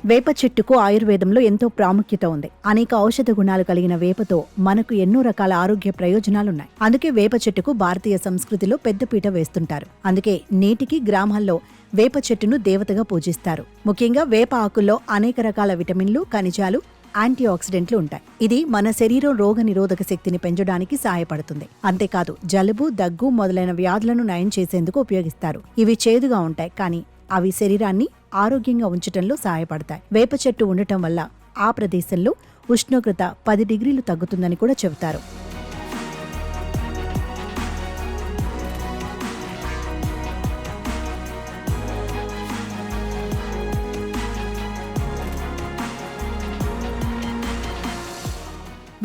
వేప చెట్టుకు ఆయుర్వేదంలో ఎంతో ప్రాముఖ్యత ఉంది. అనేక ఔషధ గుణాలు కలిగిన వేపతో మనకు ఎన్నో రకాల ఆరోగ్య ప్రయోజనాలున్నాయి. అందుకే వేప చెట్టుకు భారతీయ సంస్కృతిలో పెద్దపీట వేస్తుంటారు. అందుకే నేటికి గ్రామాల్లో వేప చెట్టును దేవతగా పూజిస్తారు. ముఖ్యంగా వేప ఆకుల్లో అనేక రకాల విటమిన్లు, ఖనిజాలు, యాంటీ ఆక్సిడెంట్లు ఉంటాయి. ఇది మన శరీరం రోగ నిరోధక శక్తిని పెంచడానికి సహాయపడుతుంది. అంతేకాదు జలుబు, దగ్గు మొదలైన వ్యాధులను నయం చేసేందుకు ఉపయోగిస్తారు. ఇవి చేదుగా ఉంటాయి, కానీ అవి శరీరాన్ని ఆరోగ్యంగా ఉంచటంలో సహాయపడతాయి. వేప చెట్టు ఉండటం వల్ల ఆ ప్రదేశంలో ఉష్ణోగ్రత 10 డిగ్రీలు తగ్గుతుందని కూడా చెబుతారు.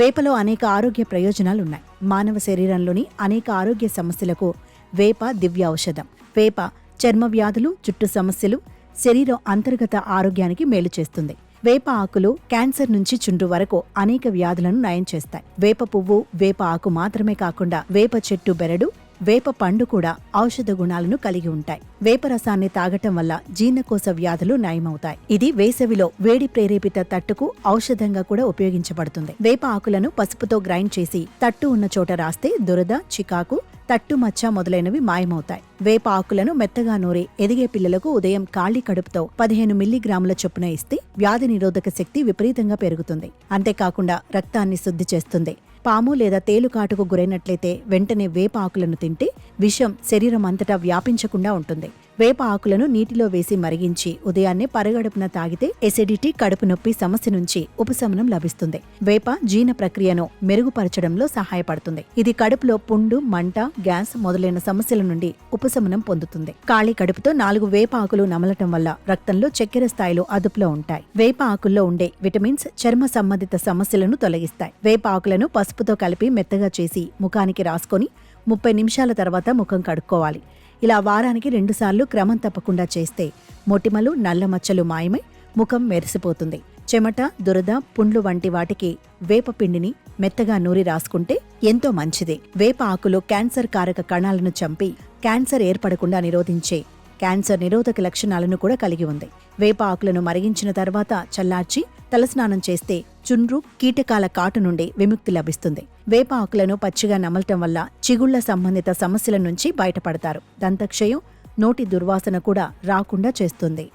వేపలో అనేక ఆరోగ్య ప్రయోజనాలున్నాయి. మానవ శరీరంలోని అనేక ఆరోగ్య సమస్యలకు వేప దివ్య ఔషధం. వేప చర్మ వ్యాధులు, జుట్టు సమస్యలు, శరీరం అంతర్గత ఆరోగ్యానికి మేలు చేస్తుంది. వేప ఆకులు క్యాన్సర్ నుంచి చుండ్రు వరకు అనేక వ్యాధులను నయం చేస్తాయి. వేప పువ్వు, వేప ఆకు మాత్రమే కాకుండా వేప చెట్టు బెరడు, వేప పండు కూడా ఔషధ గుణాలను కలిగి ఉంటాయి. వేప రసాన్ని తాగటం వల్ల జీర్ణకోశ వ్యాధులు నయమవుతాయి. ఇది వేసవిలో వేడి ప్రేరేపిత తట్టుకు ఔషధంగా కూడా ఉపయోగించబడుతుంది. వేప ఆకులను పసుపుతో గ్రైండ్ చేసి తట్టు ఉన్న చోట రాస్తే దురద, చికాకు, తట్టు మచ్చ మొదలైనవి మాయమవుతాయి. వేప ఆకులను మెత్తగా నూరి ఎదిగే పిల్లలకు ఉదయం ఖాళీ కడుపుతో 15 మిల్లీగ్రాముల చొప్పున ఇస్తే వ్యాధి నిరోధక శక్తి విపరీతంగా పెరుగుతుంది. అంతేకాకుండా రక్తాన్ని శుద్ధి చేస్తుంది. పాము లేదా తేలుకాటుకు గురైనట్లయితే వెంటనే వేప ఆకులను తింటే విషం శరీరం అంతటా వ్యాపించకుండా ఉంటుంది. వేప ఆకులను నీటిలో వేసి మరిగించి ఉదయాన్నే పరగడుపున తాగితే ఎసిడిటీ, కడుపు నొప్పి సమస్య నుంచి ఉపశమనం లభిస్తుంది. వేప జీర్ణ ప్రక్రియను మెరుగుపరచడంలో సహాయపడుతుంది. ఇది కడుపులో పుండు, మంట, గ్యాస్ మొదలైన సమస్యల నుండి ఉపశమనం పొందుతుంది. ఖాళీ కడుపుతో 4 వేప ఆకులు నమలటం వల్ల రక్తంలో చక్కెర స్థాయిలు అదుపులో ఉంటాయి. వేప ఆకుల్లో ఉండే విటమిన్స్ చర్మ సంబంధిత సమస్యలను తొలగిస్తాయి. వేప ఆకులను పసుపుతో కలిపి మెత్తగా చేసి ముఖానికి రాసుకొని 30 నిమిషాల తర్వాత ముఖం కడుక్కోవాలి. ఇలా వారానికి 2 సార్లు క్రమం తప్పకుండా చేస్తే మొటిమలు, నల్ల మచ్చలు మాయమై ముఖం మెరిసిపోతుంది. చెమట, దురద, పుండ్లు వంటి వాటికి వేప పిండిని మెత్తగా నూరి రాసుకుంటే ఎంతో మంచిది. వేప ఆకులు క్యాన్సర్ కారక కణాలను చంపి క్యాన్సర్ ఏర్పడకుండా నిరోధించే క్యాన్సర్ నిరోధక లక్షణాలను కూడా కలిగి ఉంది. వేప ఆకులను మరిగించిన తర్వాత చల్లార్చి తలస్నానం చేస్తే చుండ్రు, కీటకాల కాటు నుండి విముక్తి లభిస్తుంది. వేప ఆకులను పచ్చిగా నమలటం వల్ల చిగుళ్ల సంబంధిత సమస్యల నుంచి బయటపడతారు. దంతక్షయం, నోటి దుర్వాసన కూడా రాకుండా చేస్తుంది.